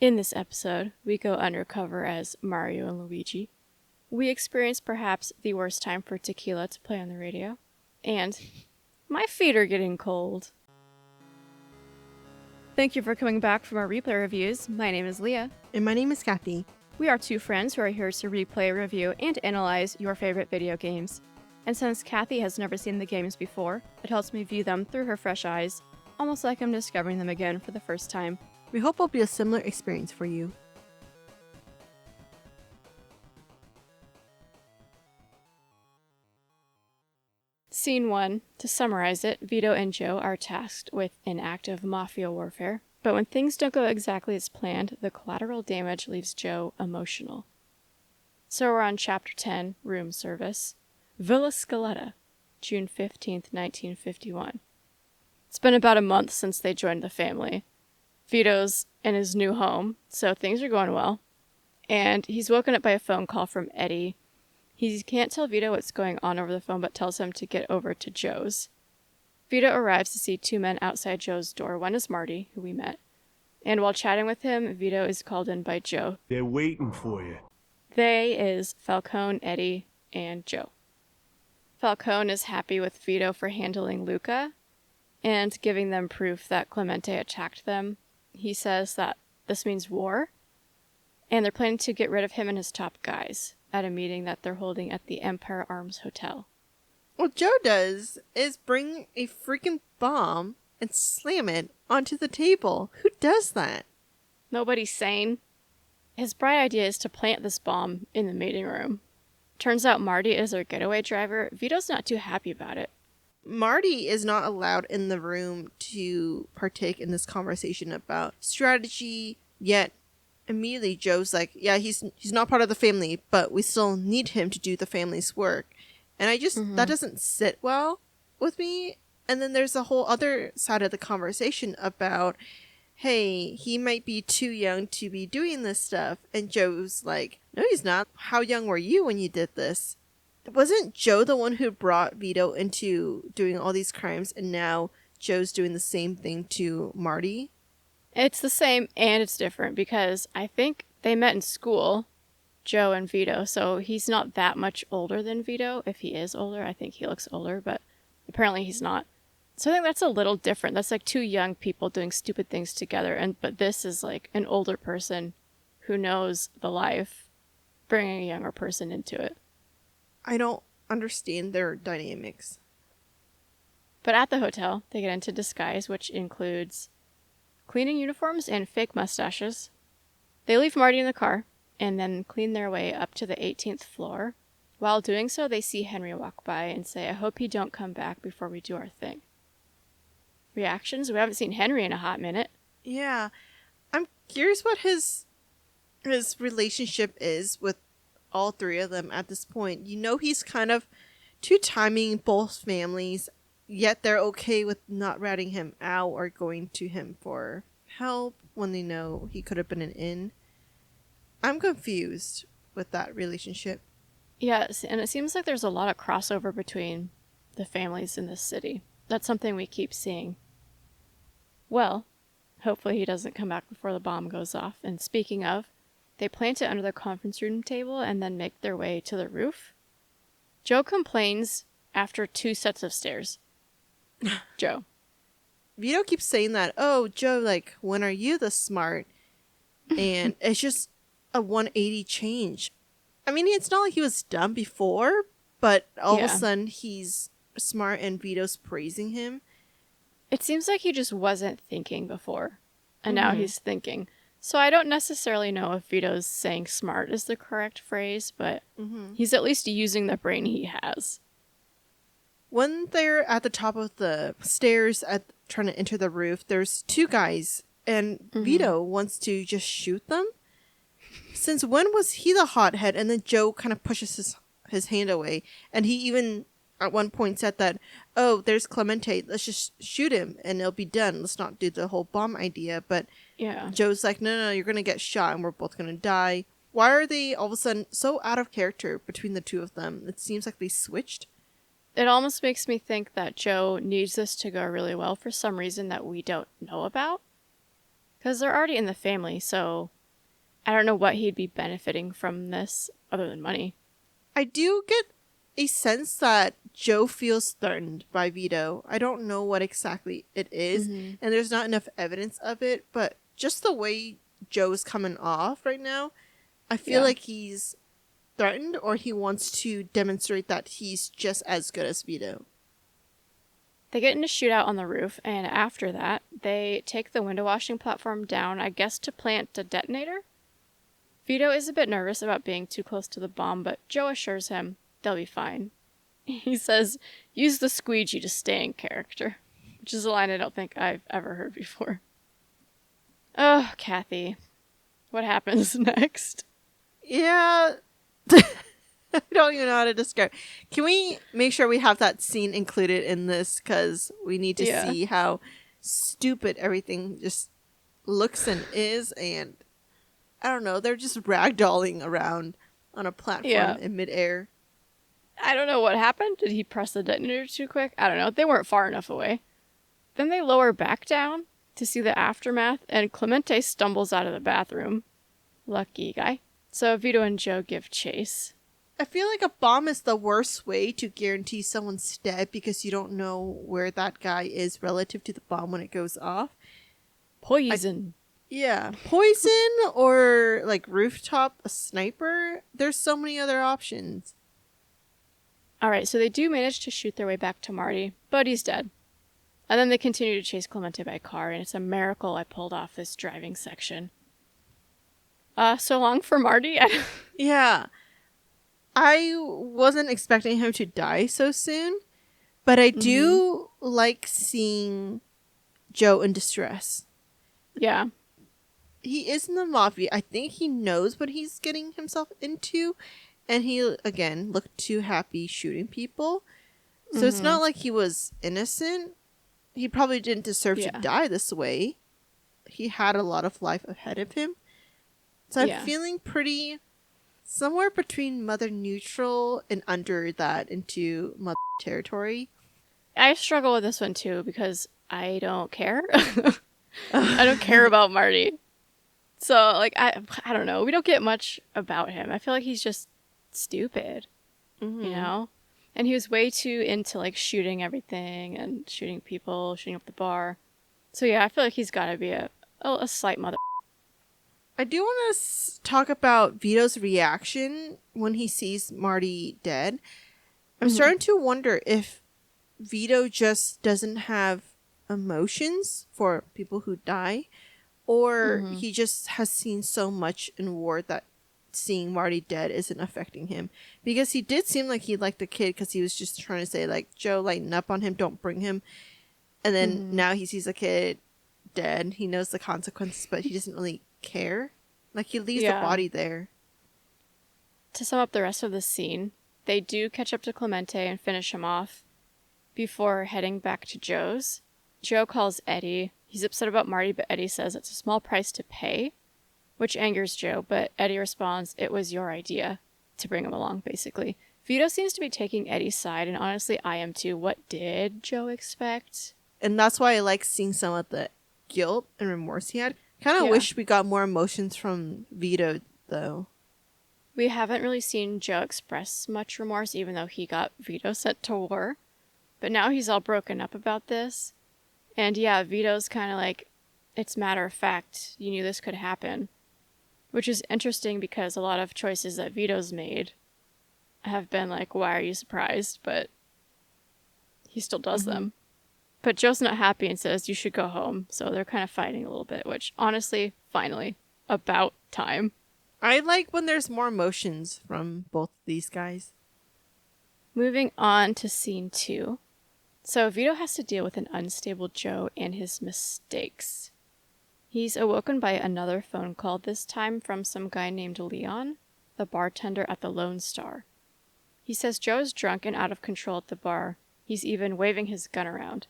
In this episode, we go undercover as Mario and Luigi. We experience perhaps the worst time for tequila to play on the radio. And my feet are getting cold. Thank you for coming back from our replay reviews. My name is Leah. And my name is Kathy. We are two friends who are here to replay, review, and analyze your favorite video games. And since Kathy has never seen the games before, it helps me view them through her fresh eyes, almost like I'm discovering them again for the first time. We hope it'll be a similar experience for you. Scene 1. To summarize it, Vito and Joe are tasked with an act of mafia warfare, but when things don't go exactly as planned, the collateral damage leaves Joe emotional. So we're on Chapter 10, Room Service. Villa Scaletta, June 15th, 1951. It's been about a month since they joined the family. Vito's in his new home, so things are going well. And he's woken up by a phone call from Eddie. He can't tell Vito what's going on over the phone, but tells him to get over to Joe's. Vito arrives to see two men outside Joe's door. One is Marty, who we met. And while chatting with him, Vito is called in by Joe. They're waiting for you. They is Falcone, Eddie, and Joe. Falcone is happy with Vito for handling Luca and giving them proof that Clemente attacked them. He says that this means war, and they're planning to get rid of him and his top guys at a meeting that they're holding at the Empire Arms Hotel. What Joe does is bring a freaking bomb and slam it onto the table. Who does that? Nobody's sane. His bright idea is to plant this bomb in the meeting room. Turns out Marty is their getaway driver. Vito's not too happy about it. Marty is not allowed in the room to partake in this conversation about strategy, yet immediately Joe's like, yeah, he's not part of the family, but we still need him to do the family's work. And I just, that doesn't sit well with me. And then there's a whole other side of the conversation about, hey, he might be too young to be doing this stuff. And Joe's like, no, he's not. How young were you when you did this? Wasn't Joe the one who brought Vito into doing all these crimes, and now Joe's doing the same thing to Marty? It's the same and it's different because I think they met in school, Joe and Vito, so he's not that much older than Vito. If he is older, I think he looks older, but apparently he's not. So I think that's a little different. That's like two young people doing stupid things together, but this is like an older person who knows the life, bringing a younger person into it. I don't understand their dynamics. But at the hotel, they get into disguise, which includes cleaning uniforms and fake mustaches. They leave Marty in the car and then clean their way up to the 18th floor. While doing so, they see Henry walk by and say, I hope he don't come back before we do our thing. Reactions? We haven't seen Henry in a hot minute. Yeah. I'm curious what his relationship is with all three of them at this point. You know, he's kind of two-timing both families, yet they're okay with not ratting him out or going to him for help when they know he could have been an in. I'm confused with that relationship. Yes, and it seems like there's a lot of crossover between the families in this city. That's something we keep seeing. Well, hopefully he doesn't come back before the bomb goes off. And speaking of, they plant it under the conference room table and then make their way to the roof. Joe complains after 2 sets of stairs. Joe. Vito keeps saying that, oh, Joe, like, when are you this smart? And it's just a 180 change. I mean, it's not like he was dumb before, but all of a sudden he's smart and Vito's praising him. It seems like he just wasn't thinking before, and now he's thinking. So I don't necessarily know if Vito's saying smart is the correct phrase, but he's at least using the brain he has. When they're at the top of the stairs trying to enter the roof, there's 2 guys, and Vito wants to just shoot them. Since when was he the hothead? And then Joe kind of pushes his hand away, and he even at one point said that, oh, there's Clemente, let's just shoot him and it'll be done. Let's not do the whole bomb idea. But yeah, Joe's like, no, you're going to get shot and we're both going to die. Why are they all of a sudden so out of character between the two of them? It seems like they switched. It almost makes me think that Joe needs this to go really well for some reason that we don't know about. Because they're already in the family, so I don't know what he'd be benefiting from this other than money. I do get a sense that Joe feels threatened by Vito. I don't know what exactly it is, and there's not enough evidence of it, but just the way Joe's coming off right now, I feel like he's threatened, or he wants to demonstrate that he's just as good as Vito. They get in a shootout on the roof, and after that, they take the window washing platform down, I guess to plant a detonator? Vito is a bit nervous about being too close to the bomb, but Joe assures him they'll be fine. He says, use the squeegee to stay in character, which is a line I don't think I've ever heard before. Oh, Kathy. What happens next? Yeah. I don't even know how to describe. Can we make sure we have that scene included in this? Because we need to see how stupid everything just looks and is. And I don't know. They're just ragdolling around on a platform in midair. I don't know what happened. Did he press the detonator too quick? I don't know. They weren't far enough away. Then they lower back down to see the aftermath, and Clemente stumbles out of the bathroom. Lucky guy. So Vito and Joe give chase. I feel like a bomb is the worst way to guarantee someone's dead because you don't know where that guy is relative to the bomb when it goes off. Poison. Poison or like rooftop, a sniper. There's so many other options. Alright, so they do manage to shoot their way back to Marty, but he's dead. And then they continue to chase Clemente by car, and it's a miracle I pulled off this driving section. So long for Marty? Yeah. I wasn't expecting him to die so soon, but I do like seeing Joe in distress. Yeah. He is in the mafia. I think he knows what he's getting himself into, and he, again, looked too happy shooting people. So it's not like he was innocent. He probably didn't deserve to die this way. He had a lot of life ahead of him. So I'm feeling pretty somewhere between mother neutral and under that into mother territory. I struggle with this one too because I don't care. I don't care about Marty. So, like, I don't know. We don't get much about him. I feel like he's just stupid, you know? And he was way too into, like, shooting everything and shooting people, shooting up the bar. So, yeah, I feel like he's got to be a slight mother. I do want to talk about Vito's reaction when he sees Marty dead. I'm starting to wonder if Vito just doesn't have emotions for people who die, or he just has seen so much in war that seeing Marty dead isn't affecting him. Because he did seem like he liked the kid because he was just trying to say, like, Joe, lighten up on him, don't bring him. And then now he sees a kid dead. He knows the consequences, but he doesn't really care. Like, he leaves the body there. To sum up the rest of the scene, they do catch up to Clemente and finish him off before heading back to Joe's. Joe calls Eddie. He's upset about Marty, but Eddie says it's a small price to pay, which angers Joe, but Eddie responds, it was your idea to bring him along, basically. Vito seems to be taking Eddie's side, and honestly, I am too. What did Joe expect? And that's why I like seeing some of the guilt and remorse he had. Kind of wish we got more emotions from Vito, though. We haven't really seen Joe express much remorse, even though he got Vito sent to war. But now he's all broken up about this. And yeah, Vito's kind of like, it's matter of fact, you knew this could happen. Which is interesting because a lot of choices that Vito's made have been like, why are you surprised? But he still does them. But Joe's not happy and says, you should go home. So they're kind of fighting a little bit, which honestly, finally, about time. I like when there's more emotions from both these guys. Moving on to scene 2. So Vito has to deal with an unstable Joe and his mistakes. He's awoken by another phone call, this time from some guy named Leon, the bartender at the Lone Star. He says Joe is drunk and out of control at the bar. He's even waving his gun around.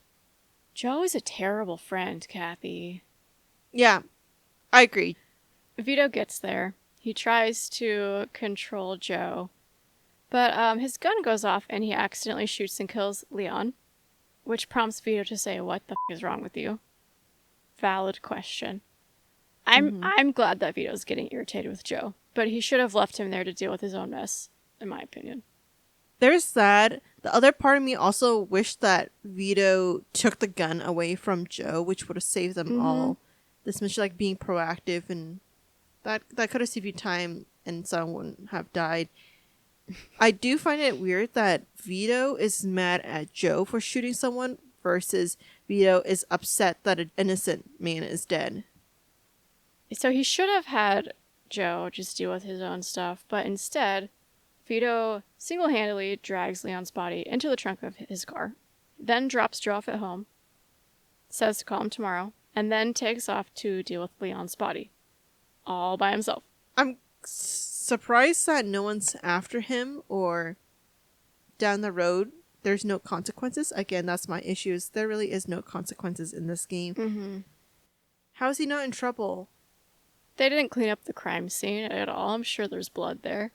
Joe is a terrible friend, Kathy. Yeah, I agree. Vito gets there. He tries to control Joe, but his gun goes off and he accidentally shoots and kills Leon, which prompts Vito to say, what the f*** is wrong with you? Valid question. I'm glad that Vito's getting irritated with Joe, but he should have left him there to deal with his own mess, in my opinion. There's that. The other part of me also wished that Vito took the gun away from Joe, which would have saved them all. This much like being proactive, and that could have saved you time and someone wouldn't have died. I do find it weird that Vito is mad at Joe for shooting someone versus Vito is upset that an innocent man is dead. So he should have had Joe just deal with his own stuff, but instead, Vito single-handedly drags Leon's body into the trunk of his car, then drops Joe off at home, says to call him tomorrow, and then takes off to deal with Leon's body. All by himself. I'm surprised that no one's after him or down the road there's no consequences. Again, that's my issue. There really is no consequences in this game. How is he not in trouble? They didn't clean up the crime scene at all. I'm sure there's blood there.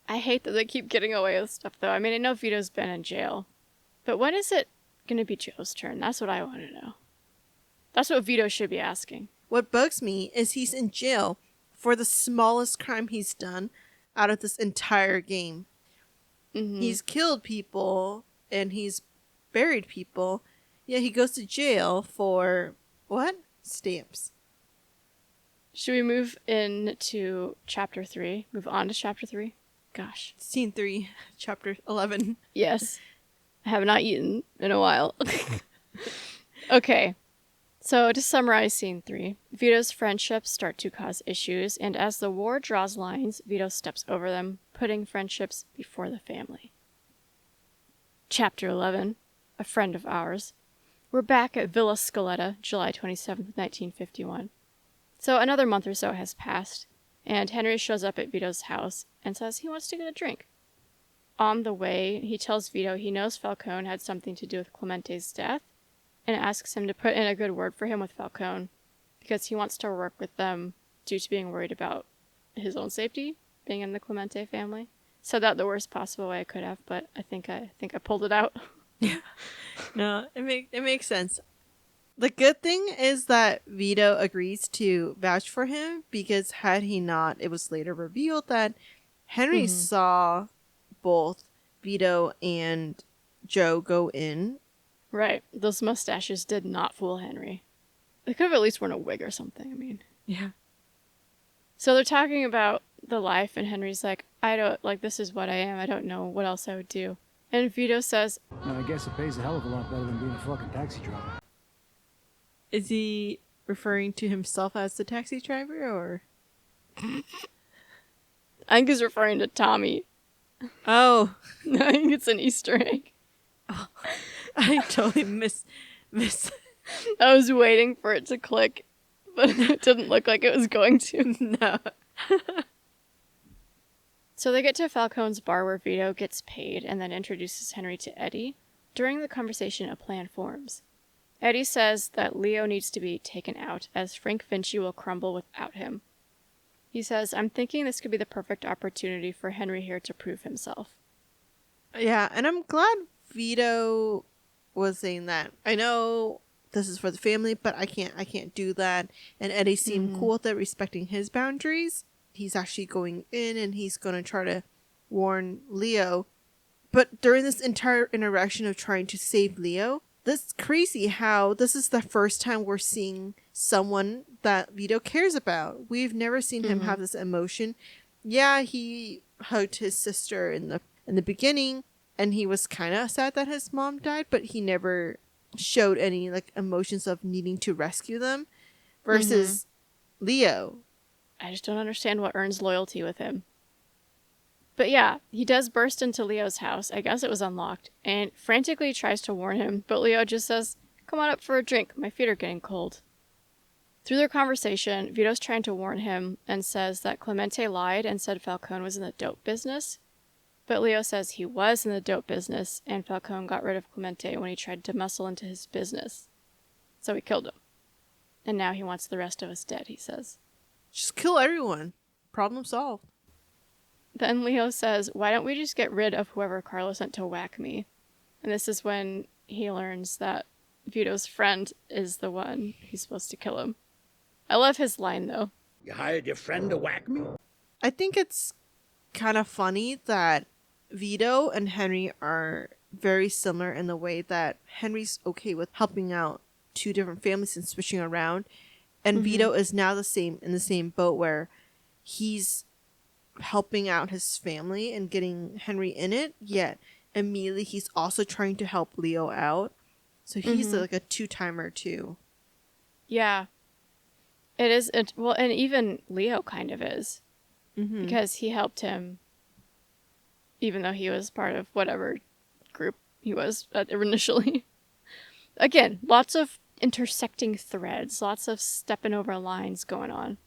I hate that they keep getting away with stuff, though. I mean, I know Vito's been in jail. But when is it going to be Joe's turn? That's what I want to know. That's what Vito should be asking. What bugs me is he's in jail for the smallest crime he's done out of this entire game. He's killed people and he's buried people. Yeah, he goes to jail for what? Stamps. Should we move into chapter 3? Move on to chapter 3? Gosh. Scene 3, chapter 11. Yes. I have not eaten in a while. Okay. So to summarize scene 3, Vito's friendships start to cause issues, and as the war draws lines, Vito steps over them, putting friendships before the family. Chapter 11, A Friend of Ours. We're back at Villa Scaletta, July 27th, 1951. So another month or so has passed, and Henry shows up at Vito's house and says he wants to get a drink. On the way, he tells Vito he knows Falcone had something to do with Clemente's death, and asks him to put in a good word for him with Falcone, because he wants to work with them due to being worried about his own safety, being in the Clemente family. Said that the worst possible way I could have, but I think I pulled it out. Yeah. No, it makes sense. The good thing is that Vito agrees to vouch for him, because had he not, it was later revealed that Henry saw both Vito and Joe go in. Right. Those mustaches did not fool Henry. They could have at least worn a wig or something, I mean. Yeah. So they're talking about the life, and Henry's like, this is what I am. I don't know what else I would do. And Vito says, I guess it pays a hell of a lot better than being a fucking taxi driver. Is he referring to himself as the taxi driver, or? I think he's referring to Tommy. Oh. I think it's an Easter egg. Oh. I totally miss. I was waiting for it to click, but it didn't look like it was going to. No. So they get to Falcone's bar where Vito gets paid and then introduces Henry to Eddie. During the conversation, a plan forms. Eddie says that Leo needs to be taken out, as Frank Vinci will crumble without him. He says, I'm thinking this could be the perfect opportunity for Henry here to prove himself. Yeah, and I'm glad Vito was saying that. I know this is for the family, but I can't do that. And Eddie seemed cool with it, respecting his boundaries. He's actually going in and he's going to try to warn Leo. But during this entire interaction of trying to save Leo, this is crazy how this is the first time we're seeing someone that Vito cares about. We've never seen him have this emotion. Yeah, he hugged his sister in the beginning, and he was kind of sad that his mom died, but he never showed any emotions of needing to rescue them. Versus Leo. I just don't understand what earns loyalty with him. But yeah, he does burst into Leo's house. I guess it was unlocked, and frantically tries to warn him, but Leo just says, come on up for a drink. My feet are getting cold. Through their conversation, Vito's trying to warn him and says that Clemente lied and said Falcone was in the dope business. But Leo says he was in the dope business, and Falcone got rid of Clemente when he tried to muscle into his business. So he killed him. And now he wants the rest of us dead, he says. Just kill everyone. Problem solved. Then Leo says, why don't we just get rid of whoever Carlos sent to whack me? And this is when he learns that Vito's friend is the one who's supposed to kill him. I love his line, though. You hired your friend to whack me? I think it's kind of funny that Vito and Henry are very similar in the way that Henry's okay with helping out two different families and switching around. And Vito is now in the same boat where he's helping out his family and getting Henry in it, yet immediately he's also trying to help Leo out. So he's like a two-timer too. Yeah. It is. Well, and even Leo kind of is. Because he helped him, even though he was part of whatever group he was initially. Again, lots of intersecting threads, lots of stepping over lines going on.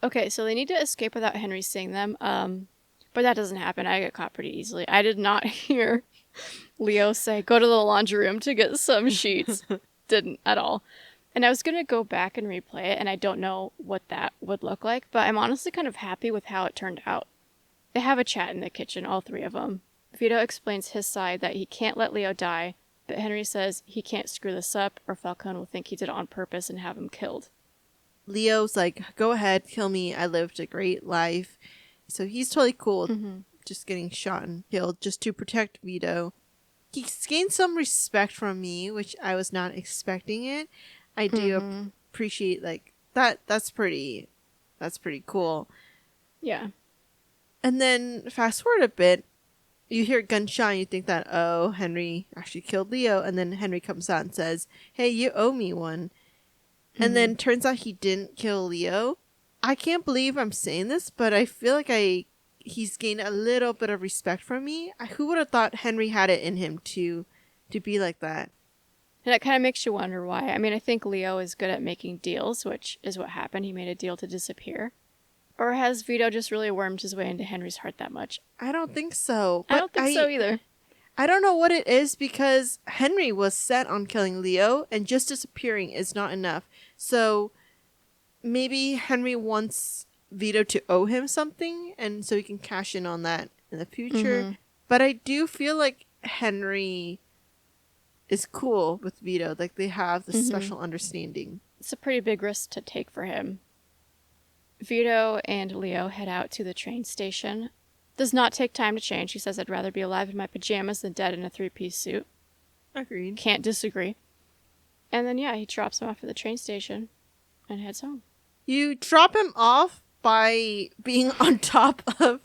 Okay, so they need to escape without Henry seeing them, but that doesn't happen. I get caught pretty easily. I did not hear Leo say, go to the laundry room to get some sheets. Didn't at all. And I was going to go back and replay it, and I don't know what that would look like, but I'm honestly kind of happy with how it turned out. They have a chat in the kitchen, all three of them. Vito explains his side that he can't let Leo die, but Henry says he can't screw this up or Falcone will think he did it on purpose and have him killed. Leo's like, go ahead, kill me. I lived a great life. So he's totally cool with just getting shot and killed just to protect Vito. He's gained some respect from me, which I was not expecting it. I do appreciate like that. That's pretty cool. Yeah. And then fast forward a bit, you hear a gunshot and you think that, oh, Henry actually killed Leo. And then Henry comes out and says, hey, you owe me one. And then turns out he didn't kill Leo. I can't believe I'm saying this, but I feel like he's gained a little bit of respect from me. Who would have thought Henry had it in him to be like that? And it kind of makes you wonder why. I mean, I think Leo is good at making deals, which is what happened. He made a deal to disappear. Or has Vito just really wormed his way into Henry's heart that much? I don't think so. I don't think so either. I don't know what it is because Henry was set on killing Leo and just disappearing is not enough. So maybe Henry wants Vito to owe him something and so he can cash in on that in the future. But I do feel like Henry is cool with Vito. Like they have this special understanding. It's a pretty big risk to take for him. Vito and Leo head out to the train station. Does not take time to change. He says, I'd rather be alive in my pajamas than dead in a three-piece suit. Agreed. Can't disagree. And then, yeah, he drops him off at the train station and heads home. You drop him off by being on top of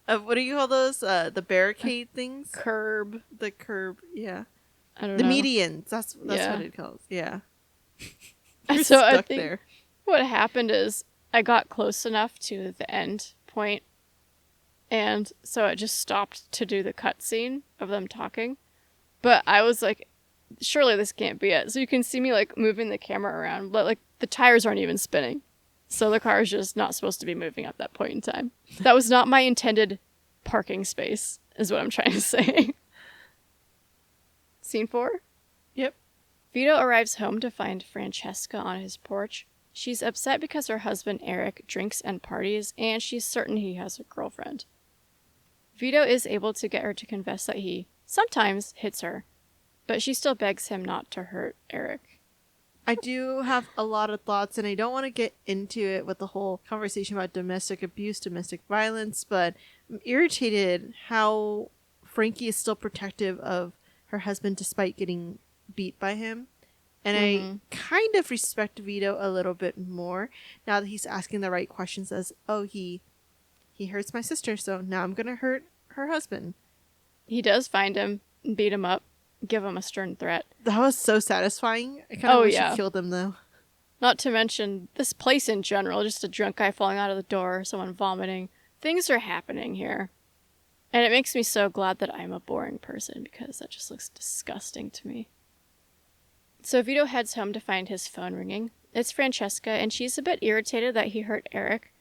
what do you call those? The barricade things? Curb. The curb, yeah. I don't The know. medians. That's what it calls. Yeah. You're So stuck I think there. what happened is I got close enough to the end point, and so it just stopped to do the cutscene of them talking. But I was like, surely this can't be it. So you can see me like moving the camera around, but like the tires aren't even spinning. So the car is just not supposed to be moving at that point in time. That was not my intended parking space, is what I'm trying to say. Scene 4? Yep. Vito arrives home to find Francesca on his porch. She's upset because her husband Eric drinks and parties, and she's certain he has a girlfriend. Vito is able to get her to confess that he sometimes hits her, but she still begs him not to hurt Eric. I do have a lot of thoughts, and I don't want to get into it with the whole conversation about domestic abuse, domestic violence, but I'm irritated how Frankie is still protective of her husband despite getting beat by him. And I kind of respect Vito a little bit more now that he's asking the right questions as, oh, he hurts my sister, so now I'm going to hurt her husband. He does find him, beat him up, give him a stern threat. That was so satisfying. I kind of wish he killed him, though. Not to mention this place in general, just a drunk guy falling out of the door, someone vomiting. Things are happening here. And it makes me so glad that I'm a boring person because that just looks disgusting to me. So Vito heads home to find his phone ringing. It's Francesca, and she's a bit irritated that he hurt Eric,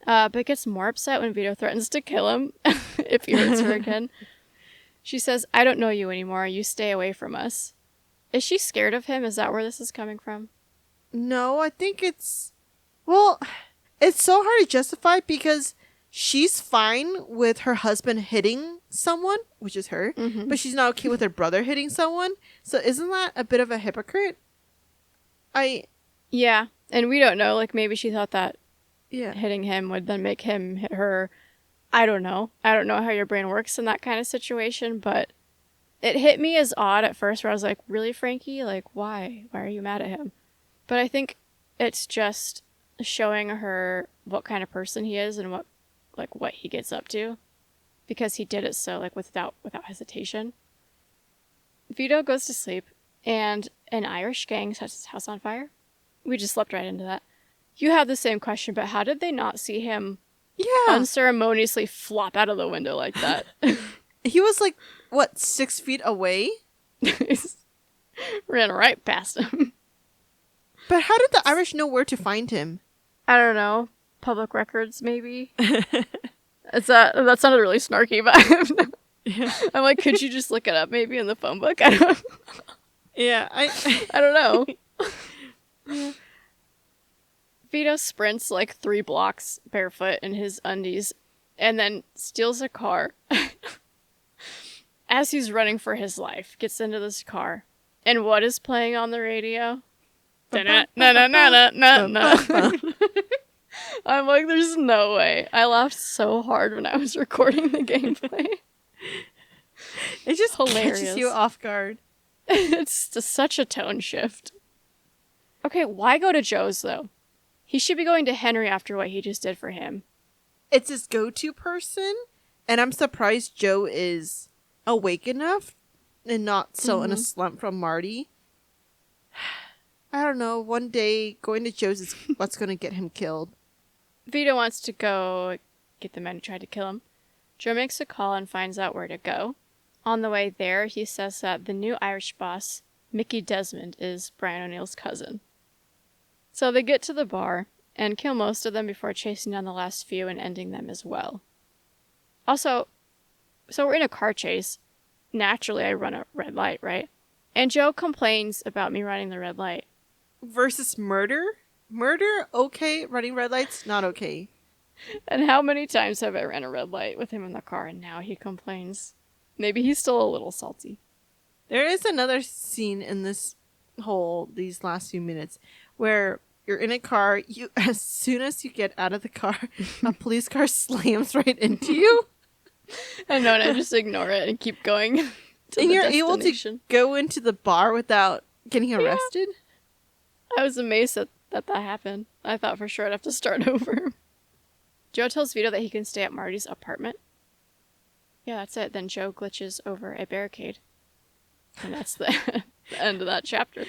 but gets more upset when Vito threatens to kill him if he hurts her again. She says, I don't know you anymore. You stay away from us. Is she scared of him? Is that where this is coming from? No, I think it's... Well, it's so hard to justify because she's fine with her husband hitting someone, which is her, but she's not okay with her brother hitting someone. So isn't that a bit of a hypocrite? Yeah, And we don't know. Like, maybe she thought that Yeah. hitting him would then make him hit her. I don't know. I don't know how your brain works in that kind of situation, but it hit me as odd at first where I was like, really, Frankie? Like, why? Why are you mad at him? But I think it's just showing her what kind of person he is and what he gets up to, because he did it so, like, without hesitation. Vito goes to sleep, and an Irish gang sets his house on fire. We just slept right into that. You have the same question, but how did they not see him unceremoniously flop out of the window like that? He was like, what, 6 feet away? Ran right past him. But how did the Irish know where to find him? I don't know. Public records, maybe? That sounded really snarky, but I'm like, could you just look it up maybe in the phone book? I don't know. Yeah, I don't know. Yeah. Vito sprints like 3 blocks barefoot in his undies and then steals a car. As he's running for his life, gets into this car. And what is playing on the radio? I'm like, there's no way. I laughed so hard when I was recording the gameplay. It just hilarious. Catches you off guard. It's just such a tone shift. Okay, why go to Joe's, though? He should be going to Henry after what he just did for him. It's his go-to person, and I'm surprised Joe is awake enough and not still in a slump from Marty. I don't know. One day, going to Joe's is what's going to get him killed. Vito wants to go get the men who tried to kill him. Joe makes a call and finds out where to go. On the way there, he says that the new Irish boss, Mickey Desmond, is Brian O'Neill's cousin. So they get to the bar and kill most of them before chasing down the last few and ending them as well. Also, so we're in a car chase. Naturally, I run a red light, right? And Joe complains about me running the red light. Versus murder? Murder, okay. Running red lights, not okay. And how many times have I ran a red light with him in the car and now he complains? Maybe he's still a little salty. There is another scene in these last few minutes where you're in a car, as soon as you get out of the car, a police car slams right into you. I know, and I just ignore it and keep going to and the you're able to go into the bar without getting arrested? I was amazed that happened. I thought for sure I'd have to start over. Joe tells Vito that he can stay at Marty's apartment. Yeah, that's it. Then Joe glitches over a barricade. And that's the end of that chapter.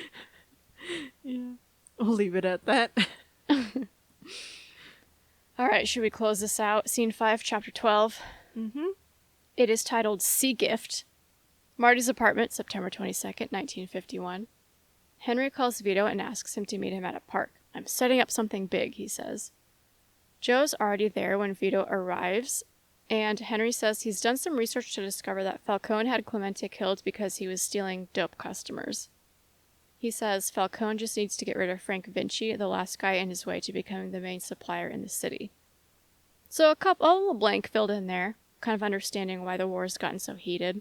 Yeah. We'll leave it at that. Alright, should we close this out? Scene 5, Chapter 12. Mm-hmm. It is titled Sea Gift. Marty's apartment, September 22nd, 1951. Henry calls Vito and asks him to meet him at a park. I'm setting up something big, he says. Joe's already there when Vito arrives, and Henry says he's done some research to discover that Falcone had Clemente killed because he was stealing dope customers. He says Falcone just needs to get rid of Frank Vinci, the last guy in his way to becoming the main supplier in the city. So a little blank filled in there, kind of understanding why the war's gotten so heated.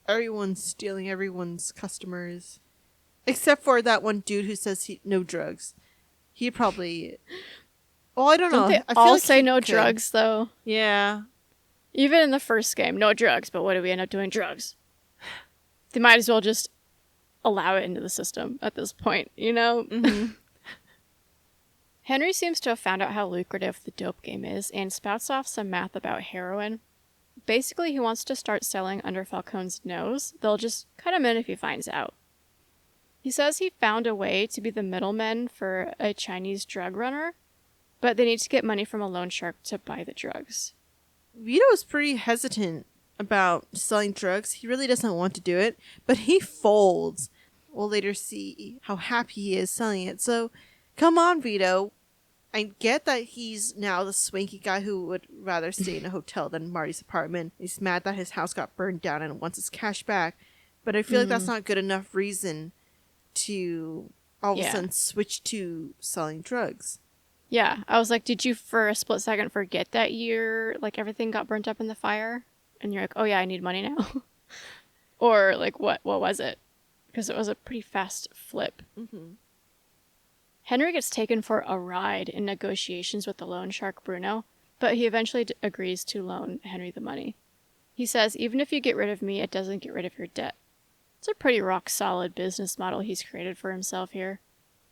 Everyone's stealing everyone's customers. Except for that one dude who says no drugs. He probably... Well, I don't know. They I feel all like say he no could. drugs, though. Yeah. Even in the first game, no drugs, but what do we end up doing? Drugs. They might as well just allow it into the system at this point, you know? Mm-hmm. Henry seems to have found out how lucrative the dope game is and spouts off some math about heroin. Basically, he wants to start selling under Falcone's nose. They'll just cut him in if he finds out. He says he found a way to be the middleman for a Chinese drug runner, but they need to get money from a loan shark to buy the drugs. Vito is pretty hesitant about selling drugs. He really doesn't want to do it, but he folds. We'll later see how happy he is selling it. So, come on, Vito. I get that he's now the swanky guy who would rather stay in a hotel than Marty's apartment. He's mad that his house got burned down and wants his cash back. But I feel like that's not good enough reason to all of a sudden switch to selling drugs. Yeah, I was like, did you for a split second forget that everything got burnt up in the fire? And you're like, oh yeah, I need money now. Or like, what was it? Because it was a pretty fast flip. Mm-hmm. Henry gets taken for a ride in negotiations with the loan shark Bruno, but he eventually agrees to loan Henry the money. He says, even if you get rid of me, it doesn't get rid of your debt. It's a pretty rock-solid business model he's created for himself here.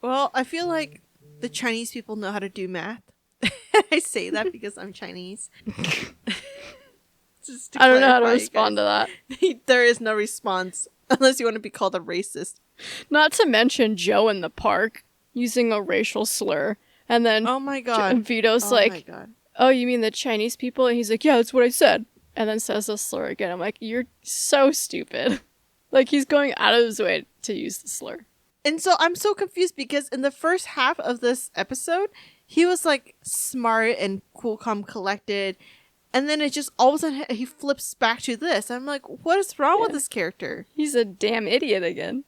Well, I feel like the Chinese people know how to do math. I say that because I'm Chinese. I don't know how to respond to that. There is no response, unless you want to be called a racist. Not to mention Joe in the park using a racial slur. And then Oh my god. Vito's My like, god. oh, you mean the Chinese people? And he's like, yeah, that's what I said. And then says the slur again. I'm like, you're so stupid. Like, he's going out of his way to use the slur. And so I'm so confused because in the first half of this episode, he was like smart and cool, calm, collected. And then it just all of a sudden he flips back to this. I'm like, what is wrong with this character? He's a damn idiot again.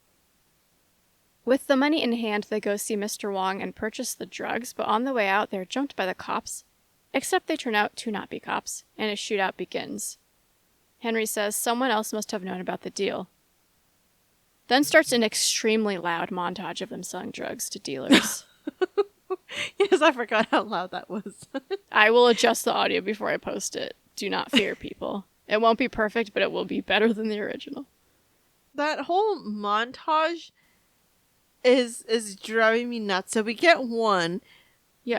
With the money in hand, they go see Mr. Wong and purchase the drugs, but on the way out, they're jumped by the cops. Except they turn out to not be cops, and a shootout begins. Henry says someone else must have known about the deal. Then starts an extremely loud montage of them selling drugs to dealers. Yes, I forgot how loud that was. I will adjust the audio before I post it. Do not fear, people. It won't be perfect, but it will be better than the original. That whole montage is driving me nuts. So we get one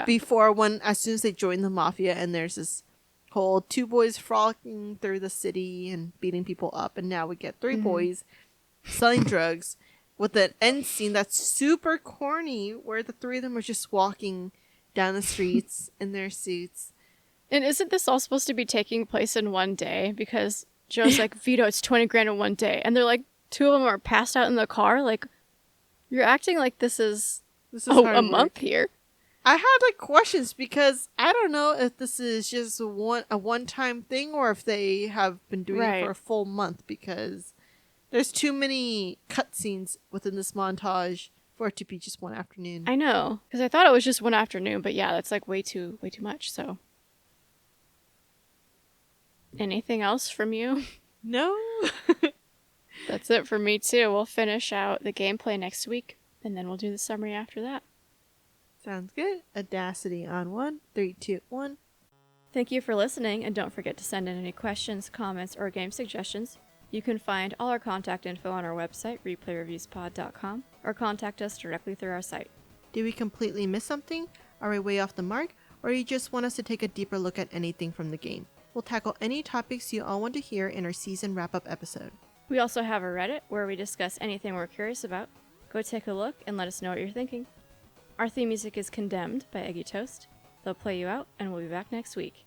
before when as soon as they join the mafia, and there's this whole two boys frolicking through the city and beating people up, and now we get three boys selling drugs with an end scene that's super corny where the three of them are just walking down the streets in their suits. And isn't this all supposed to be taking place in one day? Because Joe's like, Vito, it's 20 grand in one day. And they're like, two of them are passed out in the car. Like, you're acting like this is a month here. I had like questions because I don't know if this is just a one-time thing or if they have been doing it for a full month, because there's too many cutscenes within this montage for it to be just one afternoon. I know, because I thought it was just one afternoon, but yeah, that's like way too much. So, anything else from you? No. That's it for me too. We'll finish out the gameplay next week, and then we'll do the summary after that. Sounds good. Audacity on 1, 3, 2, 1. Thank you for listening, and don't forget to send in any questions, comments, or game suggestions. You can find all our contact info on our website, replayreviewspod.com, or contact us directly through our site. Did we completely miss something? Are we way off the mark? Or you just want us to take a deeper look at anything from the game? We'll tackle any topics you all want to hear in our season wrap-up episode. We also have a Reddit where we discuss anything we're curious about. Go take a look and let us know what you're thinking. Our theme music is Condemned by Eggy Toast. They'll play you out, and we'll be back next week.